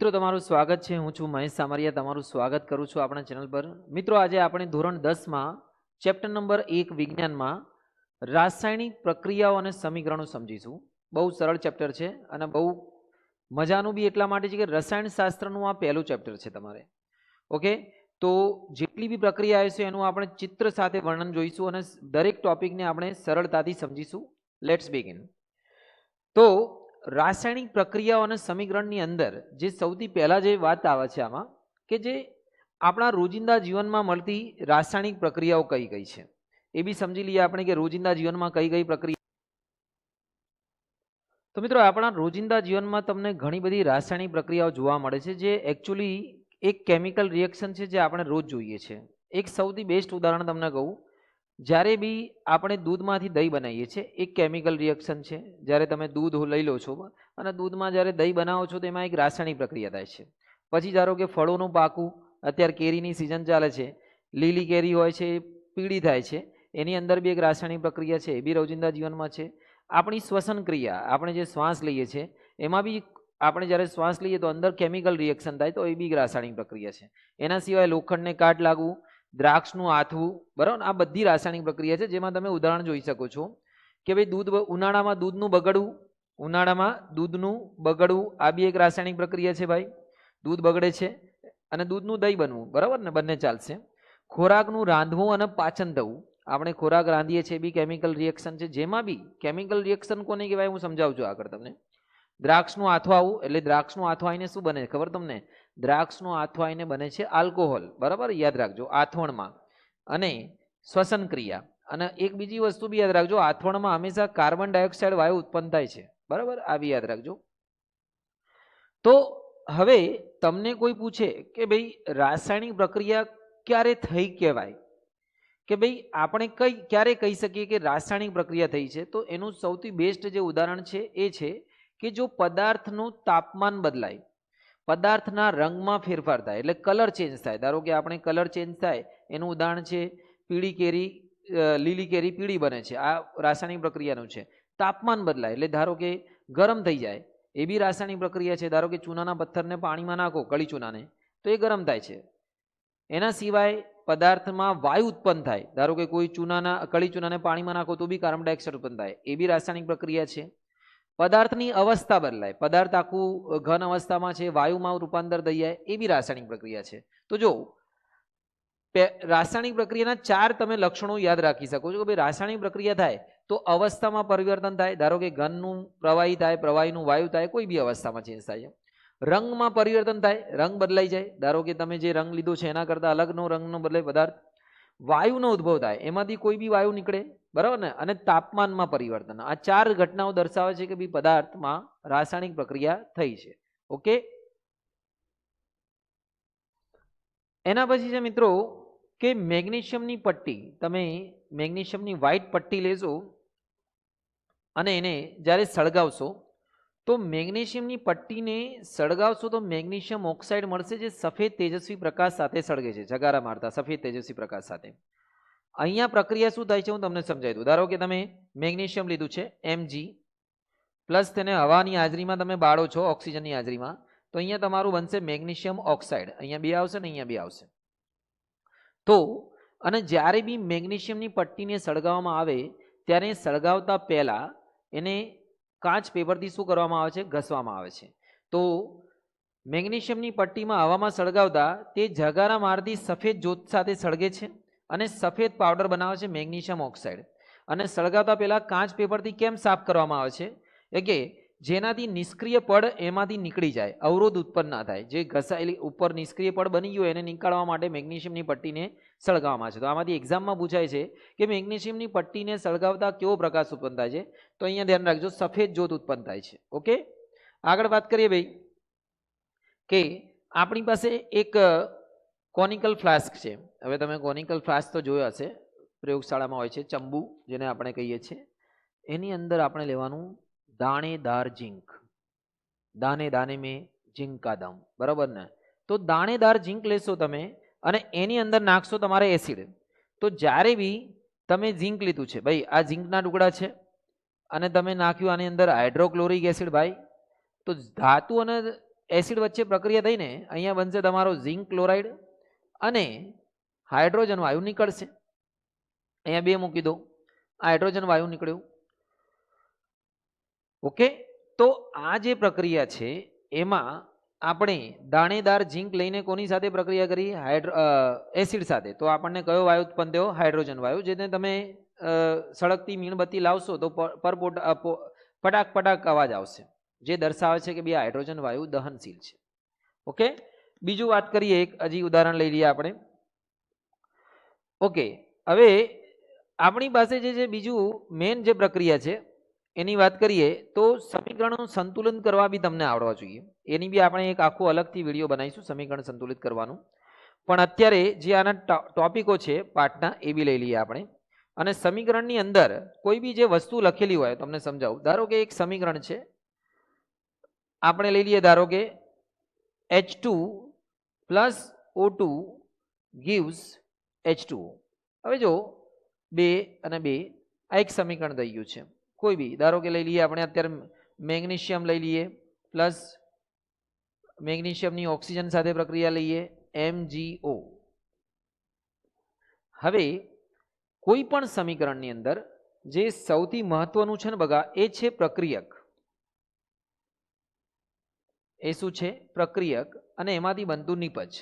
મિત્રો તમારું સ્વાગત છે। હું છું મહેશ સામરિયા, તમારું સ્વાગત કરું છું આપણા ચેનલ પર। મિત્રો આજે આપણે ધોરણ 10 માં ચેપ્ટર નંબર 1 વિજ્ઞાનમાં રાસાયણિક પ્રક્રિયાઓ અને સમીકરણો સમજીશું। બહુ સરળ ચેપ્ટર છે અને બહુ મજાનું બી એટલા માટે છે કે રસાયણશાસ્ત્રનું આ પહેલું ચેપ્ટર છે તમારે। ઓકે, તો જેટલી બી પ્રક્રિયા છે એનું આપણે ચિત્ર સાથે વર્ણન જોઈશું અને દરેક ટોપિકને આપણે સરળતાથી સમજીશું। Let's begin. તો રાસાયણિક પ્રક્રિયાઓ અને સમીકરણની અંદર જે સૌથી પહેલા જે વાત આવે છે આમાં કે જે આપણા રોજિંદા જીવનમાં મળતી રાસાયણિક પ્રક્રિયાઓ કઈ કઈ છે એ બી સમજી લઈએ આપણે કે રોજિંદા જીવનમાં કઈ કઈ પ્રક્રિયા। તો મિત્રો આપણા રોજિંદા જીવનમાં તમને ઘણી બધી રાસાયણિક પ્રક્રિયાઓ જોવા મળે છે જે એકચ્યુઅલી એક કેમિકલ રિએક્શન છે જે આપણે રોજ જોઈએ છે। એક સૌથી બેસ્ટ ઉદાહરણ તમને કહું, જ્યારે બી આપણે દૂધમાંથી દહીં બનાવીએ છીએ એક કેમિકલ રિએક્શન છે। જ્યારે તમે દૂધ લઈ લો છો અને દૂધમાં જ્યારે દહીં બનાવો છો તો એમાં એક રાસાયણિક પ્રક્રિયા થાય છે। પછી ધારો કે ફળોનું પાકું, અત્યારે કેરીની સિઝન ચાલે છે, લીલી કેરી હોય છે એ પીળી થાય છે, એની અંદર બી એક રાસાયણિક પ્રક્રિયા છે, એ બી રોજિંદા જીવનમાં છે। આપણી શ્વસન ક્રિયા, આપણે જે શ્વાસ લઈએ છીએ એમાં બી આપણે જ્યારે શ્વાસ લઈએ તો અંદર કેમિકલ રિએક્શન થાય તો એ બી એક રાસાયણિક પ્રક્રિયા છે। એના સિવાય લોખંડને કાટ લાગવું, દ્રાક્ષનું આથવું, બરાબર, આ બધી રાસાયણિક પ્રક્રિયા છે જેમાં તમે ઉદાહરણ જોઈ શકો છો કે ભાઈ ઉનાળામાં દૂધનું બગડવું, આ બી એક રાસાયણિક પ્રક્રિયા છે ભાઈ। દૂધ બગડે છે અને દૂધનું દહીં બનવું, બરાબર ને, બંને ચાલશે। ખોરાકનું રાંધવું અને પાચન થવું, આપણે ખોરાક રાંધીએ છીએ એ બી કેમિકલ રિએક્શન છે, જેમાં બી કેમિકલ રિએક્શન કોને કહેવાય હું સમજાવું છું આગળ તમને। દ્રાક્ષનું આથવાવું, એટલે દ્રાક્ષનું આથવાઈને શું બને ખબર તમને? દ્રાક્ષનું આથવાઈને બને છે આલ્કોહોલ, બરાબર, યાદ રાખજો આથવણમાં। અને શ્વસન ક્રિયા, અને એક બીજી વસ્તુ બી યાદ રાખજો, આથવણમાં હંમેશા કાર્બન ડાયોક્સાઇડ વાયુ ઉત્પન્ન થાય છે, બરાબર, આ બી યાદ રાખજો। તો હવે તમને કોઈ પૂછે કે ભાઈ રાસાયણિક પ્રક્રિયા ક્યારે થઈ કહેવાય, કે ભાઈ આપણે ક્યારે કહી શકીએ કે રાસાયણિક પ્રક્રિયા થઈ છે, તો એનું સૌથી બેસ્ટ જે ઉદાહરણ છે એ છે કે જો પદાર્થનું તાપમાન બદલાય, પદાર્થના રંગમાં ફેરફાર થાય, એટલે કલર ચેન્જ થાય। ધારો કે આપણે કલર ચેન્જ થાય એનું ઉદાહરણ છે પીળી કેરી, લીલી કેરી પીળી બને છે, આ રાસાયણિક પ્રક્રિયાનું છે। તાપમાન બદલાય એટલે ધારો કે ગરમ થઈ જાય, એ બી રાસાયણિક પ્રક્રિયા છે। ધારો કે ચૂનાના પથ્થરને પાણીમાં નાખો, કળી ચૂનાને, તો એ ગરમ થાય છે। એના સિવાય પદાર્થમાં વાયુ ઉત્પન્ન થાય, ધારો કે કોઈ કળી ચૂનાને પાણીમાં નાખો તો બી કાર્બન ડાયોક્સાઇડ ઉત્પન્ન થાય, એ બી રાસાયણિક પ્રક્રિયા છે। પદાર્થની અવસ્થા બદલાય, પદાર્થ આખું ઘન અવસ્થામાં છે, વાયુમાં રૂપાંતર થઈ જાય, એ બી રાસાયણિક પ્રક્રિયા છે। તો જો રાસાયણિક પ્રક્રિયાના 4 તમે લક્ષણો યાદ રાખી શકો છો કે ભાઈ રાસાયણિક પ્રક્રિયા થાય તો અવસ્થામાં પરિવર્તન થાય, ધારો કે ઘનનું પ્રવાહી થાય, પ્રવાહીનું વાયુ થાય, કોઈ બી અવસ્થામાં ચેન્જ થાય છે। રંગમાં પરિવર્તન થાય, રંગ બદલાઈ જાય, ધારો કે તમે જે રંગ લીધો છે એના કરતાં અલગનો રંગનો બદલાય પદાર્થ। વાયુનો ઉદ્ભવ થાય, એમાંથી કોઈ બી વાયુ નીકળે, બરાબર ને। અને તાપમાનમાં પરિવર્તન, આ 4 ઘટનાઓ દર્શાવે છે કે ભાઈ પદાર્થમાં રાસાયણિક પ્રક્રિયા થઈ છે। ઓકે, એના પછી છે મિત્રો કે મેગ્નેશિયમની પટ્ટી, તમે મેગ્નેશિયમની વ્હાઇટ પટ્ટી લેશો અને એને જ્યારે સળગાવશો તો મેગ્નેશિયમની પટ્ટીને સળગાવશો તો મેગ્નેશિયમ ઓક્સાઇડ મળશે જે સફેદ તેજસ્વી પ્રકાશ સાથે સળગે છે, જગારા મારતા સફેદ તેજસ્વી પ્રકાશ સાથે। અહીંયા પ્રક્રિયા શું થાય છે હું તમને સમજાવી દઉં। ધારો કે તમે મેગ્નેશિયમ લીધું છે Mg પ્લસ તેને હવાની હાજરીમાં તમે બાળો છો, ઓક્સિજનની હાજરીમાં, તો અહીંયા તમારું બનશે મેગ્નેશિયમ ઓક્સાઇડ, અહીંયા 2 આવશે ને અહીંયા 2 આવશે। તો અને જ્યારે બી મેગ્નેશિયમની પટ્ટીને સળગાવવામાં આવે ત્યારે સળગાવતા પહેલાં એને કાચ પેપરથી શું કરવામાં આવે છે? ઘસવામાં આવે છે। તો મેગ્નેશિયમની પટ્ટીમાં હવામાં સળગાવતા તે જગારા મારતી સફેદ જ્યોત સાથે સળગે છે અને સફેદ પાવડર બનાવે છે મેગ્નેશિયમ ઓક્સાઇડ। અને સળગાવતા પહેલાં કાચ પેપરથી કેમ સાફ કરવામાં આવે છે? કે જેનાથી નિષ્ક્રિય પડ એમાંથી નીકળી જાય, અવરોધ ઉત્પન્ન ના થાય, જે ઘસાયેલી ઉપર નિષ્ક્રિય પડ બની ગયો એને નીકાળવા માટે મેગ્નેશિયમની પટ્ટીને સળગાવવામાં આવે છે। તો આમાંથી એક્ઝામમાં પૂછાય છે કે મેગ્નેશિયમની પટ્ટીને સળગાવતા કેવો પ્રકાશ ઉત્પન્ન થાય છે? તો અહીંયા ધ્યાન રાખજો, સફેદ જ્યોત ઉત્પન્ન થાય છે। ઓકે, આગળ વાત કરીએ ભાઈ કે આપણી પાસે એક કોનિકલ ફ્લાસ્ક છે। હવે તમે કોનિકલ ફ્લાસ્ક તો જોયો હશે, પ્રયોગશાળામાં હોય છે, ચંબુ જેને આપણે કહીએ છીએ। એની અંદર આપણે લેવાનું દાણેદાર ઝીંક, દાને દાને में जिंक का दम, बराबर ने। तो दाणेदार जिंक लेशो તમે અને એની અંદર નાખશો તમારે એસિડ। તો જ્યારે બી તમે ઝીંક લીધું છે ભાઈ, આ ઝીંકના ટુકડા છે અને તમે નાખ્યું આની અંદર હાઇડ્રોક્લોરિક એસિડ ભાઈ, તો ધાતુ અને એસિડ વચ્ચે પ્રક્રિયા થઈને અહીંયા બનશે તમારો ઝિંક ક્લોરાઇડ અને હાઇડ્રોજન વાયુ નીકળશે. અહીંયા 2 મૂકી દો, આ હાઇડ્રોજન વાયુ નીકળ્યું. ઓકે, તો આ જે પ્રક્રિયા છે એમાં આપણે દાણેદાર ઝિંક લઈને કોની સાથે પ્રક્રિયા કરી? એસિડ સાથે. તો આપણને કયો વાયુ ઉત્પન્ન થયો? હાઇડ્રોજન વાયુ. જેને તમે સળગતી મીણબત્તી લાવશો તો પટાક પટાક અવાજ આવશે, જે દર્શાવે છે કે ભાઈ હાઇડ્રોજન વાયુ દહનશીલ છે. ઓકે, બીજું વાત કરીએ, એક હજી ઉદાહરણ લઈ લઈએ આપણે. ઓકે, હવે આપણી પાસે જે છે બીજું મેન જે પ્રક્રિયા છે એની વાત કરીએ તો સમીકરણનું સંતુલન કરવા બી તમને આવડવા જોઈએ. એની બી આપણે એક આખો અલગથી વિડીયો બનાવીશું સમીકરણ સંતુલિત કરવાનું. પણ અત્યારે જે આના ટોપિકો છે પાઠના એ બી લઈ લઈએ આપણે. અને સમીકરણની અંદર કોઈ બી જે વસ્તુ લખેલી હોય તમને સમજાવું. ધારો કે એક સમીકરણ છે, આપણે લઈ લઈએ, ધારો કે H2 plus O2 gives H2O. હવે જો 2 અને 2 આ એક સમીકરણ થઈ ગયું છે. કોઈ બી ધારો કે લઈ લઈએ આપણે અત્યારે મેગ્નેશિયમ લઈ લઈએ પ્લસ મેગ્નેશિયમની ઓક્સિજન સાથે પ્રક્રિયા લઈએ MgO. હવે કોઈ પણ સમીકરણની અંદર જે સૌથી મહત્વનું છે ને બગા, એ છે પ્રક્રિયક. એ શું છે? પ્રક્રિયક. અને એમાંથી બનતું નિપજ.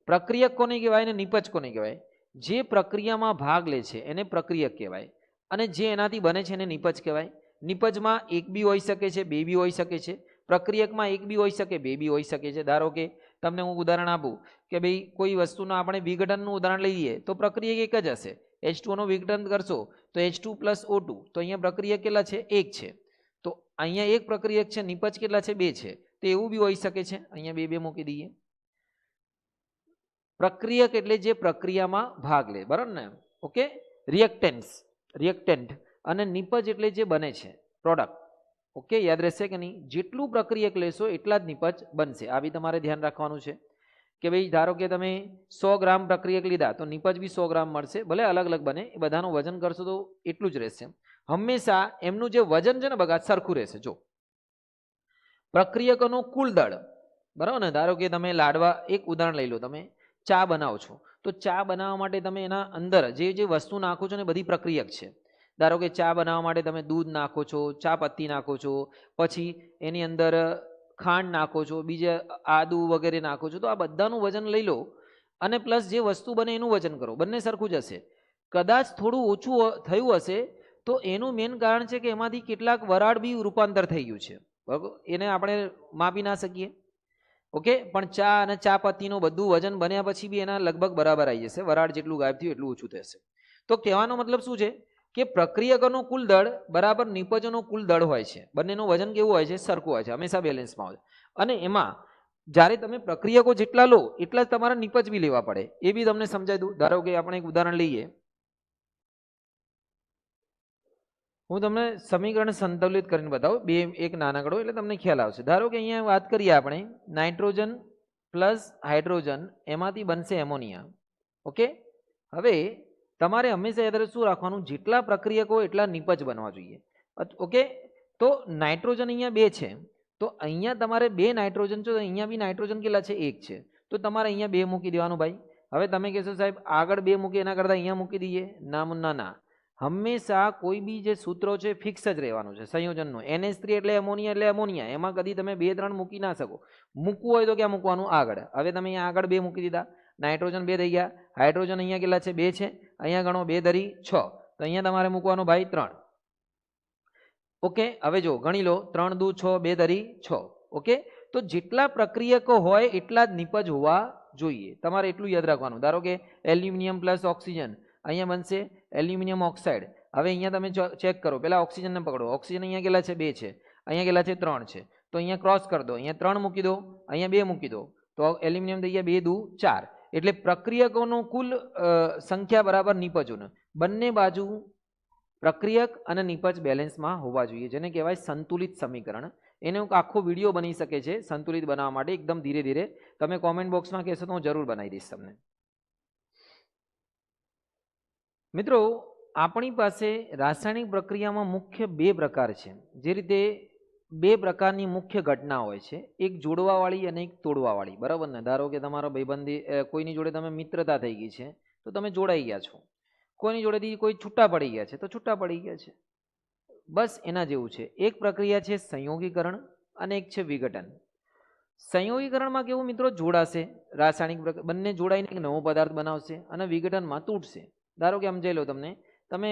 પ્રક્રિયક કોને કહેવાય ને નિપજ કોને કહેવાય? જે પ્રક્રિયામાં ભાગ લે છે એને પ્રક્રિયક કહેવાય અને જે એનાથી બને છે એને નિપજ કહેવાય. નિપજમાં એક બી હોઈ શકે છે, બે બી હોઈ શકે છે. પ્રક્રિયકમાં એક બી હોઈ શકે, બે બી હોઈ શકે છે. ધારો કે તમને હું ઉદાહરણ આપું કે ભાઈ કોઈ વસ્તુના આપણે વિઘટનનું ઉદાહરણ લઈએ તો પ્રક્રિયક એક જ હશે. H2O નું વિઘટન કરશો તો H2 પ્લસ O2, તો અહીંયા પ્રક્રિયક કેટલા છે? 1 છે. તો અહીંયા એક પ્રક્રિયક છે, નિપજ કેટલા છે? 2 છે. તો એવું બી હોઈ શકે છે. અહીંયા 2 મૂકી દઈએ. પ્રક્રિયક એટલે જે પ્રક્રિયામાં ભાગ લે, બરાબર ને? Okay, reactant. અને નિપજ એટલે જે બને છે પ્રોડક્ટ. ઓકે, યાદ રહેશે કે નહીં? જેટલું પ્રક્રિયક લેશો એટલા જ નિપજ બનશે. આ બી તમારે ધ્યાન રાખવાનું છે કે ભાઈ ધારો કે તમે 100 ગ્રામ પ્રક્રિયક લીધા તો નિપજ બી 100 ગ્રામ મળશે. ભલે અલગ અલગ બને, એ બધાનું વજન કરશો તો એટલું જ રહેશે. હંમેશા એમનું જે વજન છે ને બગા સરખું રહેશે. જો પ્રક્રિયકોનો કુલ દળ, બરાબર ને? ધારો કે તમે લાડવા, એક ઉદાહરણ લઈ લો, તમે ચા બનાવો છો તો ચા બનાવવા માટે તમે એના અંદર જે વસ્તુ નાખો છો ને બધી પ્રક્રિયક છે. ધારો કે ચા બનાવવા માટે તમે દૂધ નાખો છો, ચા પત્તી નાખો છો, પછી એની અંદર ખાંડ નાખો છો, બીજા આદુ વગેરે નાખો છો. તો આ બધાનું વજન લઈ લો અને પ્લસ જે વસ્તુ બને એનું વજન કરો. બંને સરખું જ હશે. કદાચ થોડું ઓછું થયું હશે તો એનું મેઇન કારણ છે કે એમાંથી કેટલાક વરાળ બી રૂપાંતર થઈ ગયું છે. બરાબર, એને આપણે માપી ના શકીએ. ઓકે, પણ ચા અને ચા પત્તીનું બધું વજન બન્યા પછી બી એના લગભગ બરાબર આવી જશે. વરાળ જેટલું ગાયબ થયું એટલું ઓછું થશે. તો કહેવાનો મતલબ શું છે કે પ્રક્રિયકોનું કુલ દળ બરાબર નિપજોનું કુલ દળ હોય છે. બંનેનું વજન કેવું હોય છે? સરખું હોય છે, હંમેશા બેલેન્સમાં હોય. અને એમાં જ્યારે તમે પ્રક્રિયકો જેટલા લો એટલા જ તમારા નિપજ બી લેવા પડે. એ બી તમને સમજાવી દઉં. ધારો કે આપણે એક ઉદાહરણ લઈએ. હું તમને સમીકરણ સંતુલિત કરીને બતાવું, એક નાનકડો, એટલે તમને ખ્યાલ આવશે. ધારો કે અહીંયા વાત કરીએ આપણે નાઇટ્રોજન પ્લસ હાઇડ્રોજન, એમાંથી બનશે એમોનિયા. ઓકે, હવે તમારે હંમેશા યાદ શું રાખવાનું? જેટલા પ્રક્રિયકો એટલા નિપજ બનવા જોઈએ. ઓકે, તો નાઇટ્રોજન અહીંયા 2 છે તો અહીંયા તમારે 2 નાઇટ્રોજન છે તો અહીંયા બી નાઇટ્રોજન કેટલા છે? 1 છે. તો તમારે અહીંયા 2 મૂકી દેવાનું ભાઈ. હવે તમે કહેશો સાહેબ આગળ 2 મૂકી એના કરતાં અહીંયા મૂકી દઈએ. ના, હંમેશા કોઈ બી જે સૂત્રો છે ફિક્સ જ રહેવાનું છે સંયોજનનું. NH3 એટલે એમોનિયા. એમાં કદી તમે 2 3 મૂકી ના શકો. મૂકવું હોય તો ક્યાં મૂકવાનું? આગળ. હવે તમે અહીંયા આગળ 2 મૂકી દીધા. નાઇટ્રોજન 2 થઈ ગયા. હાઇડ્રોજન અહીંયા કેટલા છે? 2 છે. અહીંયા ગણો 2 ધરી 6. તો અહીંયા તમારે મૂકવાનું ભાઈ 3. ઓકે, હવે જો ગણી લો 3 દુ 6, 2 ધરી 6. ઓકે, તો જેટલા પ્રક્રિયકો હોય એટલા જ નિપજ હોવા જોઈએ. તમારે એટલું યાદ રાખવાનું. ધારો કે એલ્યુમિનિયમ પ્લસ ઓક્સિજન, અહીંયા બનશે એલ્યુમિનિયમ ઓક્સાઇડ. હવે અહીંયા તમે ચેક કરો, પહેલા ઓક્સિજનને પકડો. ઓક્સિજન અહીંયા કેટલા છે? 2 છે. અહીંયા કેટલા છે? 3 છે. તો અહીંયા ક્રોસ કરી દો. અહીંયા 3 મૂકી દો, અહીંયા 2 મૂકી દો. તો એલ્યુમિનિયમ થઈ ગયા 2 દુ 4. એટલે પ્રક્રિયકોનું કુલ સંખ્યા બરાબર નિપજોનું. બંને બાજુ પ્રક્રિયક અને નિપજ બેલેન્સમાં હોવા જોઈએ, જેને કહેવાય સંતુલિત સમીકરણ. એનો આખો વિડીયો બની શકે છે સંતુલિત બનાવવા માટે. એકદમ ધીરે ધીરે તમે કોમેન્ટ બોક્સમાં કહેશો તો હું જરૂર બનાવી દઈશ તમને. મિત્રો, આપણી પાસે રાસાયણિક પ્રક્રિયામાં મુખ્ય 2 પ્રકાર છે. જે રીતે બે પ્રકારની મુખ્ય ઘટના હોય છે, એક જોડવાવાળી અને એક તોડવાવાળી, બરાબર ને? ધારો કે તમારો ભાઈબંધી કોઈની જોડે તમે મિત્રતા થઈ ગઈ છે તો તમે જોડાઈ ગયા છો, કોઈની જોડેથી કોઈ છૂટા પડી ગયા છે તો છૂટા પડી ગયા છે. બસ એના જેવું છે. એક પ્રક્રિયા છે સંયોગીકરણ અને એક છે વિઘટન. સંયોગીકરણમાં કેવું મિત્રો, જોડાશે રાસાયણિક બંને જોડાઈને એક નવો પદાર્થ બનાવશે અને વિઘટનમાં તૂટશે. ધારો કે સમજાઈ લો તમને, તમે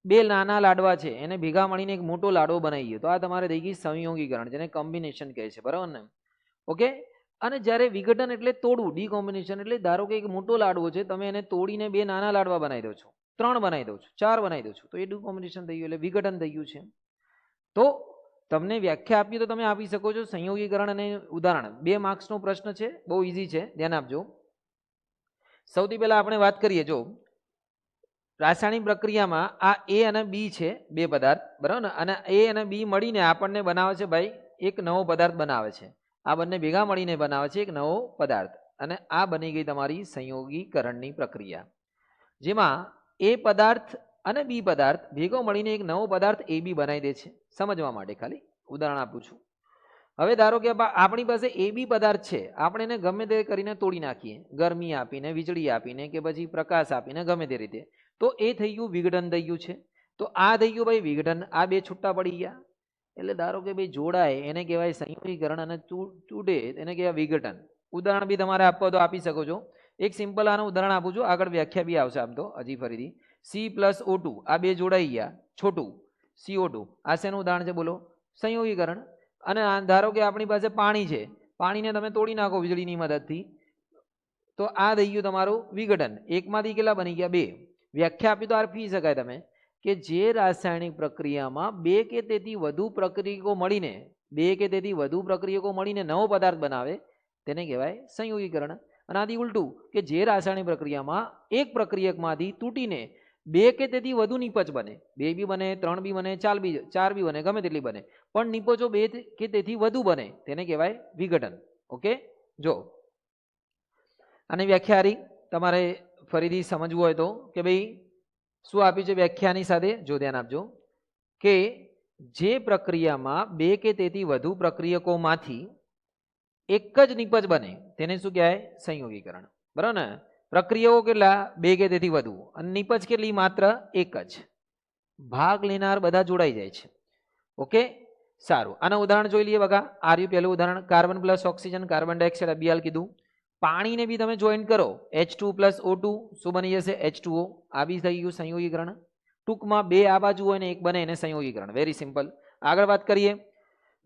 બે નાના લાડવા છે એને ભેગા મળીને એક મોટો લાડવો બનાવીએ તો આ તમારે થઈ ગઈ સંયોગીકરણ, જેને કોમ્બિનેશન કહે છે, બરાબર ને? ઓકે. અને જ્યારે વિઘટન એટલે તોડવું, ડીકોમ્બિનેશન એટલે ધારો કે એક મોટો લાડવો છે, તમે એને તોડીને બે નાના લાડવા બનાવી દો છો, 3 બનાવી દો છો, 4 બનાવી દો છો, તો એ ડીકોમ્બિનેશન થઈ ગયું, એટલે વિઘટન થઈ ગયું છે. તો તમને વ્યાખ્યા આપીએ તો તમે આપી શકો છો સંયોગીકરણ અને ઉદાહરણ. 2 માર્ક્સનો પ્રશ્ન છે, બહુ ઇઝી છે, ધ્યાન આપજો. સૌથી પહેલા આપણે વાત કરીએ, જો રાસાયણિક પ્રક્રિયામાં આ એ અને બી છે, બે પદાર્થ, બરાબર ને? અને એ અને બી મળીને આપણને બનાવે છે ભાઈ એક નવો પદાર્થ બનાવે છે. આ બંને ભેગા મળીને બનાવે છે એક નવો પદાર્થ, અને આ બની ગઈ તમારી સંયોગીકરણની પ્રક્રિયા, જેમાં એ પદાર્થ અને બી પદાર્થ ભેગો મળીને એક નવો પદાર્થ એ બી બનાવી દે છે. સમજવા માટે ખાલી ઉદાહરણ આપું છું. હવે ધારો કે આપણી પાસે એ બી પદાર્થ છે, આપણે એને ગમે તે કરીને તોડી નાખીએ, ગરમી આપીને, વીજળી આપીને, કે પછી પ્રકાશ આપીને, ગમે તે રીતે, તો એ થઈ ગયું વિઘટન થઈ ગયું છે. તો આ થઈ ગયું ભાઈ વિઘટન, આ બે છૂટા પડી ગયા. એટલે ધારો કે ભાઈ જોડાય એને કહેવાય સંયોગીકરણ અને તૂટે એને કહેવાય વિઘટન. ઉદાહરણ બી તમારે આપવા તો આપી શકો છો. એક સિમ્પલ આનું ઉદાહરણ આપું છું, આગળ વ્યાખ્યા બી આવશે આમ તો હજી ફરીથી. C+O2 આ બે જોડાઈ ગયા, છોટું CO2, આ શેનું ઉદાહરણ છે બોલો? સંયોગીકરણ. અને ધારો કે આપણી પાસે પાણી છે, પાણીને તમે તોડી નાખો વીજળીની મદદથી, તો આ થઈ ગયું તમારું વિઘટન. એકમાંથી કેટલા બની ગયા? 2. વ્યાખ્યા આપી તો આપી શકાય તમે કે જે રાસાયણિક પ્રક્રિયામાં બે કે તેથી વધુ પ્રક્રિયકો મળીને નવો પદાર્થ બનાવે તેને કહેવાય સંયોગીકરણ. અને આથી ઉલટું, કે જે રાસાયણિક પ્રક્રિયામાં એક પ્રક્રિયકમાંથી તૂટીને બે કે તેથી વધુ નિપજ બને, 2 બી બને, 3 બી બને, 4 બી બને, ગમે તેટલી બને, પણ નિપજો 2 કે તેથી વધુ બને તેને કહેવાય વિઘટન. ઓકે, જો આની વ્યાખ્યા તમારે ફરીથી સમજવું હોય તો કે ભાઈ શું આપ્યું છે વ્યાખ્યાની સાથે, જો ધ્યાન આપજો, કે જે પ્રક્રિયામાં બે કે તેથી વધુ પ્રક્રિયકોમાંથી એક જ નિપજ બને તેને શું કહેવાય? સંયોગીકરણ. બરાબર ને? પ્રક્રિયાઓ કેટલા? 2 કે તેથી વધુ, અને નિપજ કેટલી? માત્ર એક જ. ભાગ લેનાર બધા જોડાઈ જાય છે. ઓકે, સારું. આના ઉદાહરણ જોઈ લઈએ બગા. આ રહ્યું પહેલું ઉદાહરણ, carbon plus oxygen, carbon dioxide અબિયાલ કીધું. પાણીને બી તમે જોઈન કરો, H2+O2 શું બની જશે? H2O. આ બી થઈ ગયું સંયોગીકરણ. ટૂંકમાં 2 આ બાજુ હોય ને 1 બને એને સંયોગીકરણ. Very simple. આગળ વાત કરીએ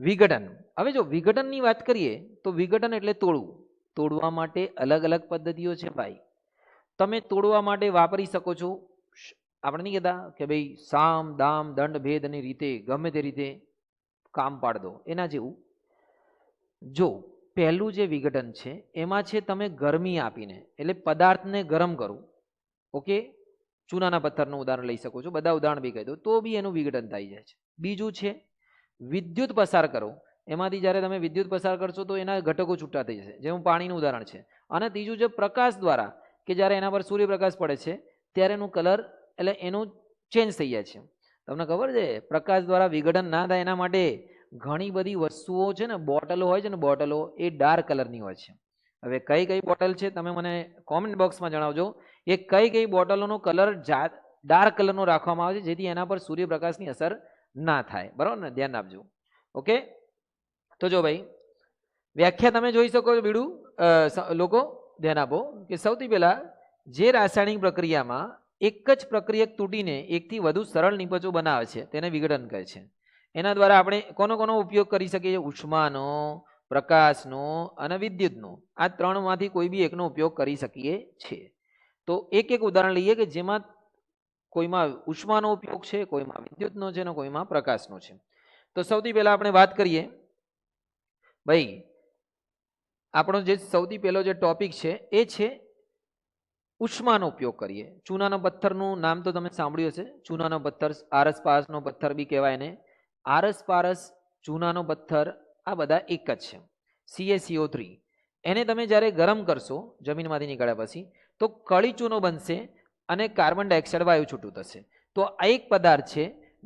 વિઘટન. હવે જો વિઘટનની વાત કરીએ તો વિઘટન એટલે તોડવું. તોડવા માટે અલગ અલગ પદ્ધતિઓ છે ભાઈ. તમે તોડવા માટે વાપરી શકો છો, આપણે નહીં કહેતા કે ભાઈ સામ દામ દંડ ભેદની રીતે ગમે તે રીતે કામ પાડ દો, એના જેવું. જો પહેલું જે વિઘટન છે એમાં છે તમે ગરમી આપીને, એટલે પદાર્થને ગરમ કરવું. ઓકે, ચૂનાના પથ્થરનું ઉદાહરણ લઈ શકો છો, બધા ઉદાહરણ બી કહી દો તો બી એનું વિઘટન થઈ જાય છે. બીજું છે વિદ્યુત પસાર કરો, એમાંથી જ્યારે તમે વિદ્યુત પસાર કરશો તો એના ઘટકો છૂટા થઈ જશે, જેવું પાણીનું ઉદાહરણ છે. અને ત્રીજું છે પ્રકાશ દ્વારા, કે જ્યારે એના પર સૂર્યપ્રકાશ પડે છે ત્યારે એનું કલર એટલે એનું ચેન્જ થઈ જાય છે. તમને ખબર છે પ્રકાશ દ્વારા વિઘટન ના થાય એના માટે ઘણી બધી વસ્તુઓ છે ને, બોટલો હોય છે ને, બોટલો એ ડાર્ક કલરની હોય છે. હવે કઈ કઈ બોટલ છે તમે મને કોમેન્ટ બોક્સમાં જણાવજો. એ કઈ બોટલોનો કલર ડાર્ક કલરનો રાખવામાં આવે છે જેથી એના પર સૂર્યપ્રકાશની અસર ના થાય. બરાબર ને? ધ્યાન આપજો. ઓકે, તો જો ભાઈ વ્યાખ્યા તમે જોઈ શકો છો. બીડું લોકો ધ્યાન આપો કે સૌથી પહેલા જે રાસાયણિક પ્રક્રિયામાં એક જ પ્રક્રિયક તૂટીને એકથી વધુ સરળ નિપજો બનાવે છે તેને વિઘટન કહે છે. એના દ્વારા આપણે કોનો ઉપયોગ કરી શકીએ? ઉષ્માનો, પ્રકાશનો અને વિદ્યુતનો. આ 3માંથી કોઈ બી એકનો ઉપયોગ કરી શકીએ છીએ. તો એક ઉદાહરણ લઈએ કે જેમાં કોઈમાં ઉષ્માનો ઉપયોગ છે, કોઈમાં વિદ્યુતનો છે અને કોઈમાં પ્રકાશનો છે. તો સૌથી પહેલા આપણે વાત કરીએ ભાઈ, આપણો જે સૌથી પહેલો જે ટોપિક છે એ છે ઉષ્માનો ઉપયોગ કરીએ. ચૂનાના પથ્થરનું નામ તો તમે સાંભળ્યું હશે. ચૂનાનો પથ્થર, આરસપારસનો પથ્થર બી કહેવાય એને. આરસપારસ, ચૂનાનો પથ્થર આ બધા એક જ છે. CaCO3 એને તમે જ્યારે ગરમ કરશો જમીનમાંથી નીકળ્યા પછી તો કળી ચૂનો બનશે અને કાર્બન ડાયોક્સાઇડ વાયુ છૂટું થશે. તો આ એક પદાર્થ છે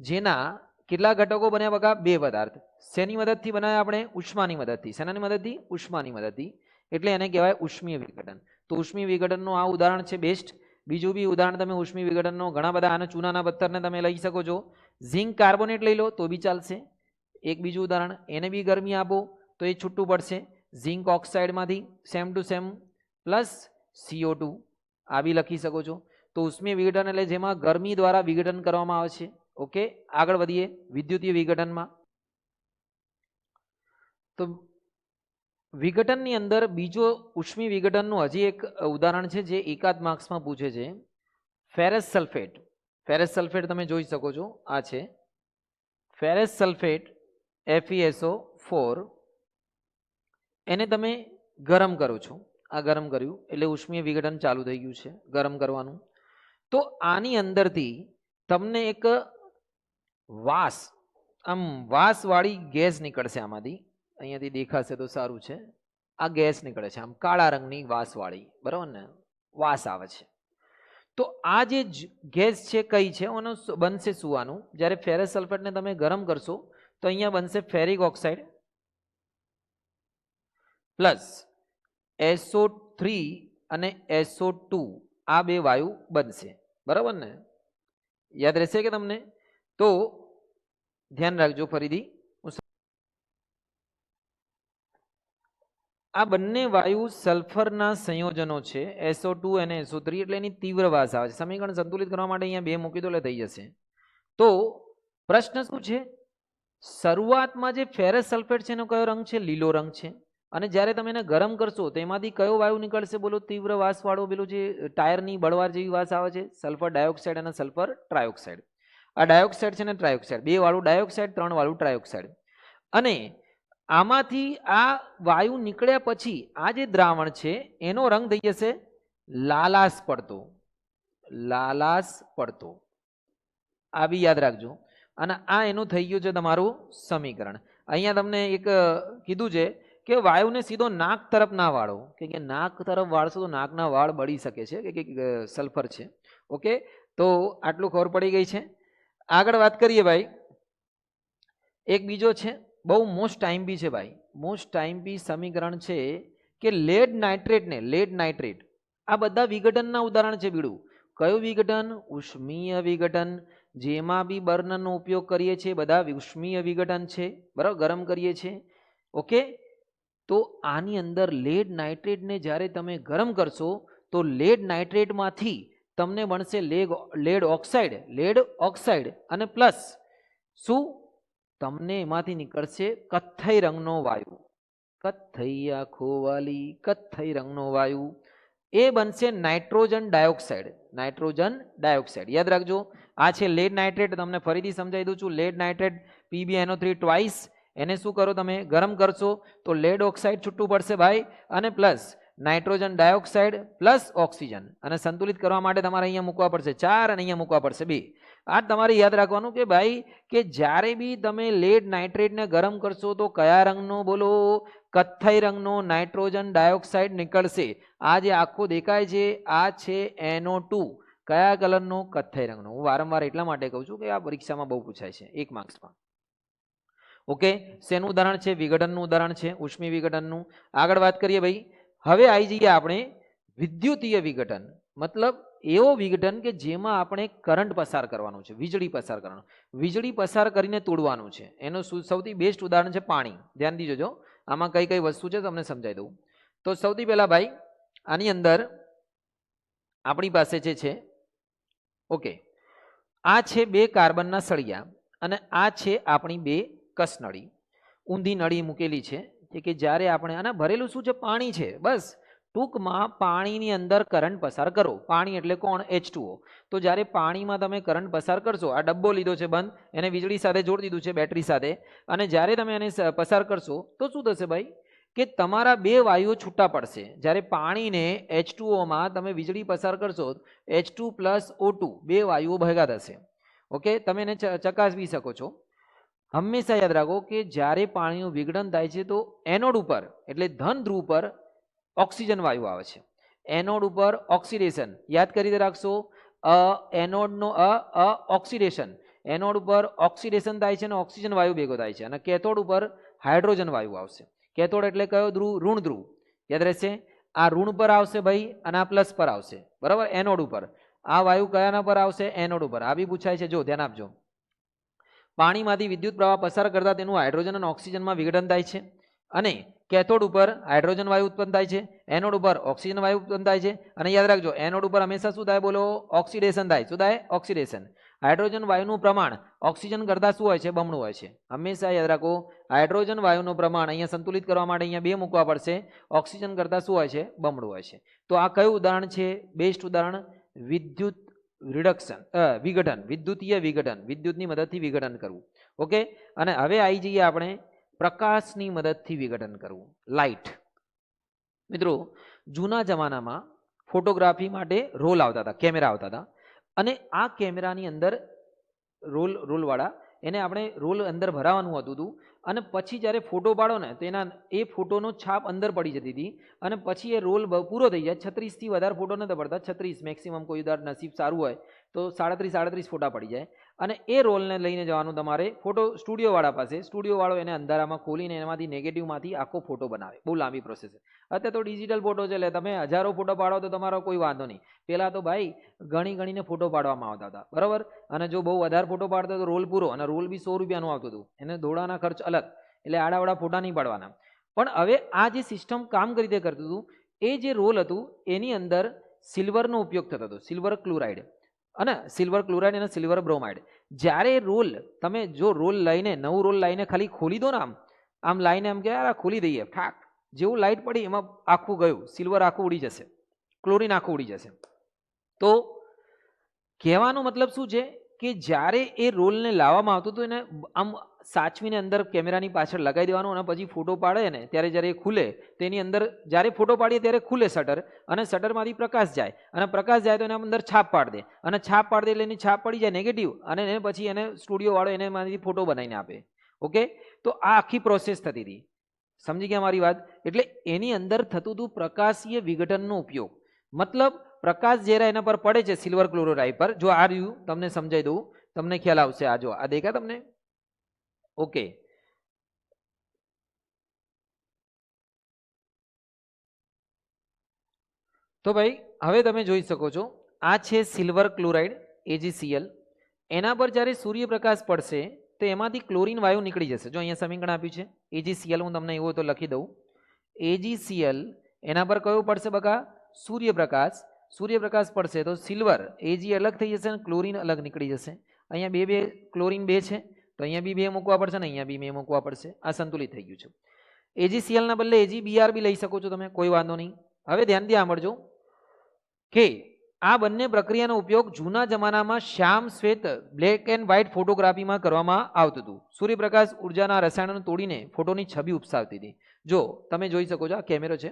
જેના કેટલા ઘટકો બન્યા બગા? 2 પદાર્થ. શેની મદદથી બનાવે આપણે? ઉષ્માની મદદથી. શેનાની મદદથી? ઉષ્માની મદદથી. એટલે એને કહેવાય ઉષ્મીય વિઘટન. તો ઉષ્મીય વિઘટનનું આ ઉદાહરણ છે બેસ્ટ. બીજું બી ઉદાહરણ તમે ઉષ્મીય વિઘટનનો ઘણા બધા આના ચૂનાના પથ્થરને તમે લઈ શકો છો. ઝિંક કાર્બોનેટ લઈ લો તો બી ચાલશે. એક બીજું ઉદાહરણ, એને બી ગરમી આપો તો એ છૂટું પડશે. ઝિંક ઓક્સાઇડમાંથી same to same plus CO2 આ બી લખી શકો છો. તો ઉષ્મીય વિઘટન એટલે જેમાં ગરમી દ્વારા વિઘટન કરવામાં આવે છે. ઓકે, આગળ વધીએ વિદ્યુતીય વિઘટનમાં. તો વિઘટનની અંદર બીજો ઉષ્મી વિઘટનનું હજી એક ઉદાહરણ છે જે એકાદ માર્ક્સમાં પૂછે છે. Ferrous sulphate. ફેરસ સલ્ફેટ તમે જોઈ શકો છો, આ છે ફેરસ સલ્ફેટ FeSO4. એને તમે ગરમ કરો છો, આ ગરમ કર્યું એટલે ઉષ્મીય વિઘટન ચાલુ થઈ ગયું છે, ગરમ કરવાનું. તો આની અંદરથી તમને એક વાસ, આમ વાસવાળી ગેસ નીકળશે આમાંથી. અહીંયાથી દેખાશે તો સારું છે. આ ગેસ નીકળે છે આમ કાળા રંગની વાસવાળી, બરાબર ને, વાસ આવે છે. તો આ જે ગેસ છે કઈ છે, એનો બનશે શું? આનું જ્યારે ફેરસ સલ્ફેટને તમે ગરમ કરશો તો અહીંયા બનશે ફેરિક ઓક્સાઇડ પ્લસ SO3 અને SO2 આ બે વાયુ બનશે, બરાબર ને? યાદ રહેશે કે તમને? તો ધ્યાન રાખજો ફરીથી. આ બંને વાયુ સલ્ફરના સંયોજનો છે, SO2 અને SO3, એટલે એની તીવ્ર વાસ આવે છે. સમીકરણ સંતુલિત કરવા માટે અહીંયા બે મૂકી દો એટલે થઈ જશે. તો પ્રશ્ન શું છે? શરૂઆતમાં જે ફેરસ સલ્ફેટ છે એનો કયો રંગ છે? લીલો રંગ છે. અને જ્યારે તમે એને ગરમ કરશો તો એમાંથી કયો વાયુ નીકળશે? બોલો, તીવ્ર વાસવાળો, પેલો જે ટાયરની બળવાર જેવી વાસ આવે છે, સલ્ફર ડાયોક્સાઇડ અને સલ્ફર ટ્રાયોક્સાઇડ. આ ડાયોક્સાઇડ છે ને ટ્રાયોક્સાઇડ, બે વાળું ડાયોક્સાઇડ, ત્રણ વાળું ટ્રાયોક્સાઇડ. અને આમાંથી આ વાયુ નીકળ્યા પછી આ જે દ્રાવણ છે એનો રંગ થઈ જશે લાલાશ પડતો. લાલાશ પડતો, આ બી યાદ રાખજો. અને આ એનું થઈ ગયું છે તમારું સમીકરણ. અહીંયા તમને એક કીધું છે કે વાયુને સીધો નાક તરફ ના વાળો, કે નાક તરફ વાળશો તો નાકના વાળ બળી શકે છે, કે સલ્ફર છે. ઓકે, તો આટલું ખબર પડી ગઈ છે. આગળ વાત કરીએ ભાઈ. એક બીજો છે, બહુ મોસ્ટ ટાઈમ બી છે ભાઈ, મોસ્ટ ટાઈમ બી સમીકરણ છે કે લેડ નાઇટ્રેટ ને લેડ નાઇટ્રેટ, આ બધા વિઘટનના ઉદાહરણ છે. બીડું કયું વિઘટન? ઉષ્મીય વિઘટન. જેમાં બી બર્નનો ઉપયોગ કરીએ છીએ બધા ઉષ્મીય વિઘટન છે, બરાબર, ગરમ કરીએ છીએ. ઓકે, તો આની અંદર લેડ નાઇટ્રેટને જ્યારે તમે ગરમ કરશો તો લેડ નાઇટ્રેટમાંથી તમને બનશે લેડ ઓક્સાઇડ અને પ્લસ શું? તમને એમાંથી નીકળશે કથ્થઈ રંગનો વાયુ. કથ્થઈ આંખો વાલી કથ્થઈ રંગનો વાયુ, એ બનશે નાઇટ્રોજન ડાયોક્સાઇડ. નાઇટ્રોજન ડાયોક્સાઇડ યાદ રાખજો. આ છે લેડ નાઇટ્રેટ. તમને ફરીથી સમજાવી દઉં છું. લેડ નાઇટ્રેટ PbNO3 ટ્વાઇસ, એને શું કરો તમે? ગરમ કરશો તો લેડ ઓક્સાઇડ છૂટું પડશે ભાઈ, અને plus nitrogen dioxide plus oxygen. અને સંતુલિત કરવા માટે તમારે અહીંયા મૂકવા પડશે 4 અને અહીંયા મૂકવા પડશે 2. આ તમારે યાદ રાખવાનું કે ભાઈ કે જ્યારે બી તમે લેડ નાઇટ્રેટને ગરમ કરશો તો કયા રંગનો? બોલો, કથ્થઈ રંગનો નાઇટ્રોજન ડાયોક્સાઇડ નીકળશે. આ જે આખો દેખાય છે આ છે NO2. કયા કલરનો? કથ્થઈ રંગનો. હું વારંવાર એટલા માટે કહું છું કે આ પરીક્ષામાં બહુ પૂછાય છે, 1 માર્ક્સમાં. ઓકે, શેનું ઉદાહરણ છે? વિઘટનનું ઉદાહરણ છે, ઉષ્મી વિઘટનનું. આગળ વાત કરીએ ભાઈ. હવે આવી જઈએ આપણે વિદ્યુતીય વિઘટન. મતલબ એવો વિઘટન કે જેમાં આપણે કરંટ પસાર કરવાનો છે, વીજળી પસાર કરવાનો, વીજળી પસાર કરીને તોડવાનું છે. એનું સૌથી બેસ્ટ ઉદાહરણ છે પાણી. ધ્યાન દીજો, આમાં કઈ કઈ વસ્તુ છે તમને સમજાવી દઉં. તો સૌથી પહેલા ભાઈ આની અંદર આપણી પાસે જે છે, ઓકે, આ છે 2 કાર્બનના સળિયા અને આ છે આપણી 2 કસનળી. ઊંધી નળી મૂકેલી છે કે જ્યારે આપણે આના ભરેલું શું છે? પાણી છે. બસ ટૂંકમાં પાણીની અંદર કરંટ પસાર કરો. પાણી એટલે કોણ? H2O. તો જ્યારે પાણીમાં તમે કરંટ પસાર કરશો, આ ડબ્બો લીધો છે બંધ, એને વીજળી સાથે જોડી દીધું છે, બેટરી સાથે, અને જ્યારે તમે એને પસાર કરશો તો શું થશે ભાઈ? કે તમારા 2 વાયુઓ છૂટા પડશે. જ્યારે પાણીને H2Oમાં તમે વીજળી પસાર કરશો, H2 + O2 2 વાયુઓ ભેગા થશે. ઓકે, તમે એને ચકાસવી શકો છો. હંમેશા યાદ રાખો કે જ્યારે પાણીનું વિઘટન થાય છે તો એનોડ ઉપર એટલે ધન ધ્રુવ પર ઓક્સિજન વાયુ આવે છે, એનોડ ઉપર ઓક્સિડેશન. યાદ કરી રાખશો, એનોડનો ઓક્સિડેશન એનોડ ઉપર ઓક્સિડેશન થાય છે અને ઓક્સિજન વાયુ ભેગો થાય છે, અને કેથોડ ઉપર હાઇડ્રોજન વાયુ આવશે. કેથોડ એટલે કયો ધ્રુવ? ઋણ ધ્રુવ. યાદ રહેશે, આ ઋણ પર આવશે ભાઈ અને આ પ્લસ પર આવશે, બરાબર. એનોડ ઉપર આ વાયુ કયાના પર આવશે? એનોડ ઉપર. આ બી પૂછાય છે, જો ધ્યાન આપજો. પાણીમાંથી વિદ્યુત પ્રવાહ પસાર કરતા તેનું હાઇડ્રોજન અને ઓક્સિજનમાં વિઘટન થાય છે, અને કેથોડ ઉપર હાઇડ્રોજન વાયુ ઉત્પન્ન થાય છે, એનોડ ઉપર ઓક્સિજન વાયુ ઉત્પન્ન થાય છે. અને યાદ રાખજો, એનોડ ઉપર હંમેશા શું થાય? બોલો, ઓક્સિડેશન થાય. શું થાય? ઓક્સિડેશન. હાઇડ્રોજન વાયુનું પ્રમાણ ઓક્સિજન કરતાં શું હોય છે? બમણું હોય છે. હંમેશા યાદ રાખો, હાઇડ્રોજન વાયુનું પ્રમાણ અહીંયા સંતુલિત કરવા માટે અહીંયા 2 મૂકવા પડશે. ઓક્સિજન કરતાં શું હોય છે? બમણું હોય છે. તો આ કયું ઉદાહરણ છે? બેસ્ટ ઉદાહરણ વિદ્યુત રિડક્શન, વિઘટન, વિદ્યુતીય વિઘટન, વિદ્યુતની મદદથી વિઘટન કરવું. ઓકે. અને હવે આવી જઈએ આપણે પ્રકાશની મદદથી વિઘટન કરવું, લાઇટ. મિત્રો, જૂના જમાનામાં ફોટોગ્રાફી માટે રોલ આવતા હતા, કેમેરા આવતા હતા, અને આ કેમેરાની અંદર રોલવાળા એને આપણે રોલ અંદર ભરાવાનું હતું, અને પછી જ્યારે ફોટો પાડો ને તો એ ફોટોનો છાપ અંદર પડી જતી હતી, અને પછી એ રોલ પૂરો થઈ જાય. 36થી વધારે ફોટો નતા પડતા, 36 મેક્સિમમ. કોઈ ઉદાહરણ નસીબ સારું હોય તો 37 ફોટા પડી જાય. અને એ રોલને લઈને જવાનું તમારે ફોટો સ્ટુડિયોવાળા પાસે. સ્ટુડિયોવાળો એને અંધારામાં ખોલીને એમાંથી નેગેટિવમાંથી આખો ફોટો બનાવે. બહુ લાંબી પ્રોસેસ છે. અત્યારે તો ડિજિટલ ફોટો છે, એટલે તમે હજારો ફોટો પાડો તો તમારો કોઈ વાંધો નહીં. પહેલાં તો ભાઈ ગણીને ફોટો પાડવામાં આવતા હતા, બરાબર. અને જો બહુ વધારે ફોટો પાડતો તો રોલ પૂરો, અને રોલ બી 100 રૂપિયાનું આવતું હતું. એને દોડાના ખર્ચ અલગ, એટલે આડાવડા ફોટા નહીં પાડવાના. પણ હવે આ જે સિસ્ટમ કામ કઈ રીતે કરતું હતું, એ જે રોલ હતું એની અંદર સિલ્વરનો ઉપયોગ થતો હતો, સિલ્વર ક્લોરાઇડ, અને સિલ્વર ક્લોરાઇડ અને સિલ્વર બ્રોમાઇડ. જ્યારે રોલ તમે જો રોલ લઈને, નવું રોલ લઈને ખાલી ખોલી દો ને, આમ લાઈને એમ કે યાર ખોલી દઈએ, ઠાક, જેવું લાઇટ પડી એમાં આખું ગયું, સિલ્વર આખું ઉડી જશે, ક્લોરીન આખું ઉડી જશે. તો કહેવાનો મતલબ શું છે કે જ્યારે એ રોલને લાવવામાં આવતું હતું એને આમ સાચવીને અંદર કેમેરાની પાછળ લગાવી દેવાનું, અને પછી ફોટો પાડે ને ત્યારે જ્યારે એ ખુલે તેની અંદર, જ્યારે ફોટો પાડીએ ત્યારે ખુલે શટર, અને શટરમાંથી પ્રકાશ જાય, અને પ્રકાશ જાય તો એના અંદર છાપ પાડી દે, અને છાપ પાડી દે એટલે એની છાપ પડી જાય નેગેટિવ, અને એને પછી એને સ્ટુડિયોવાળો એને માંથી ફોટો બનાવીને આપે. ઓકે. તો આ આખી પ્રોસેસ થતી હતી. સમજી ગયા મારી વાત? એટલે એની અંદર થતું હતું પ્રકાશીય વિઘટનનો ઉપયોગ. મતલબ પ્રકાશ જ્યારે એના પર પડે છે સિલ્વર ક્લોરાઇડ પર, જો આ રહ્યું તમને સમજાઈ દઉં, તમને ખ્યાલ આવશે. આ જો, આ દેખા તમને? ઓકે. તો ભાઈ હવે તમે જોઈ શકો છો, આ છે સિલ્વર ક્લોરાઇડ AgCl. એના પર જ્યારે સૂર્યપ્રકાશ પડશે તો એમાંથી ક્લોરીન વાયુ નીકળી જશે. જો અહીંયા સમીકરણ આપ્યું છે AgCl, હું તમને એવું તો લખી દઉં. AgCl એના પર કયું પડશે બકા? સૂર્યપ્રકાશ. સૂર્યપ્રકાશ પડશે તો સિલ્વર Ag અલગ થઈ જશે અને ક્લોરીન અલગ નીકળી જશે. અહીંયા બે ક્લોરીન 2 છે, તો અહીંયા બી 2 મૂકવા પડશે, ને અહીંયા બી 2 મૂકવા પડશે. આ સંતુલિત થઈ ગયું છે. AgCl ના બદલે AgBr બી લઈ શકો છો તમે, કોઈ વાંધો નહીં. હવે ધ્યાનથી સાંભળજો કે આ બંને પ્રક્રિયાનો ઉપયોગ જૂના જમાનામાં શ્યામ શ્વેત, બ્લેક એન્ડ વ્હાઇટ ફોટોગ્રાફીમાં કરવામાં આવતું હતું. સૂર્યપ્રકાશ ઉર્જાના રસાયણોને તોડીને ફોટોની છબી ઉપસાવતી હતી. જો તમે જોઈ શકો છો, આ કેમેરો છે,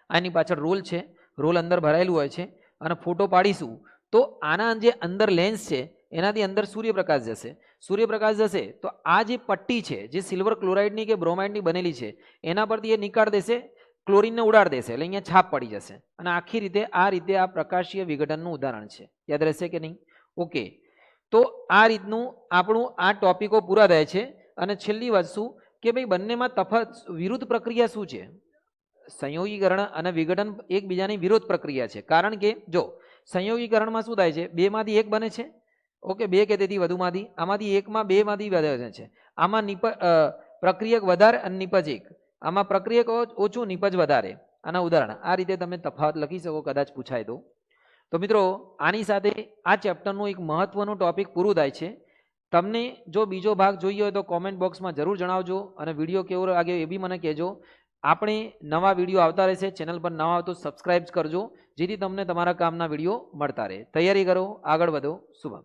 આની પાછળ રોલ છે, રોલ અંદર ભરાયેલું હોય છે, અને ફોટો પાડીશું તો આના જે અંદર લેન્સ છે એનાથી અંદર સૂર્યપ્રકાશ જશે. સૂર્યપ્રકાશ જશે તો આ જે પટ્ટી છે, જે સિલ્વર ક્લોરાઇડની કે બ્રોમાઇડની બનેલી છે, એના પરથી એ નીકાળ દેશે, ક્લોરીનને ઉડાડ દેશે, એટલે અહીંયા છાપ પડી જશે. અને આખી રીતે આ પ્રકાશીય વિઘટનનું ઉદાહરણ છે. યાદ રહેશે કે નહીં? ઓકે. તો આ રીતનું આપણું આ ટોપિકો પૂરા થાય છે. અને છેલ્લી વાત શું કે ભાઈ બંનેમાં તફાવત, વિરુદ્ધ પ્રક્રિયા શું છે? સંયોગીકરણ અને વિઘટન એકબીજાની વિરોધ પ્રક્રિયા છે. કારણ કે જો સંયોગીકરણમાં શું થાય છે, 2 માંથી 1 બને છે. ઓકે, 2 કે તેથી વધુમાંથી, આમાંથી 1 માં 2 માંથી વધે છે. આમાં પ્રક્રિયક વધારે અને નિપજ 1, આમાં પ્રક્રિયક ઓછું, નિપજ વધારે. આના ઉદાહરણ આ રીતે તમે તફાવત લખી શકો, કદાચ પૂછાય તો. તો મિત્રો, આની સાથે આ ચેપ્ટરનું એક મહત્વનું ટોપિક પૂરું થાય છે. તમને જો બીજો ભાગ જોઈએ હોય તો કોમેન્ટ બોક્સમાં જરૂર જણાવજો, અને વિડીયો કેવો લાગ્યો એ બી મને કહેજો. આપણે નવા વિડીયો આવતા રહેશે. ચેનલ પર નવા આવો તો સબસ્ક્રાઇબ કરજો, જેથી તમને તમારા કામના વિડીયો મળતા રહે. તૈયારી કરો, આગળ વધો. શુભમ.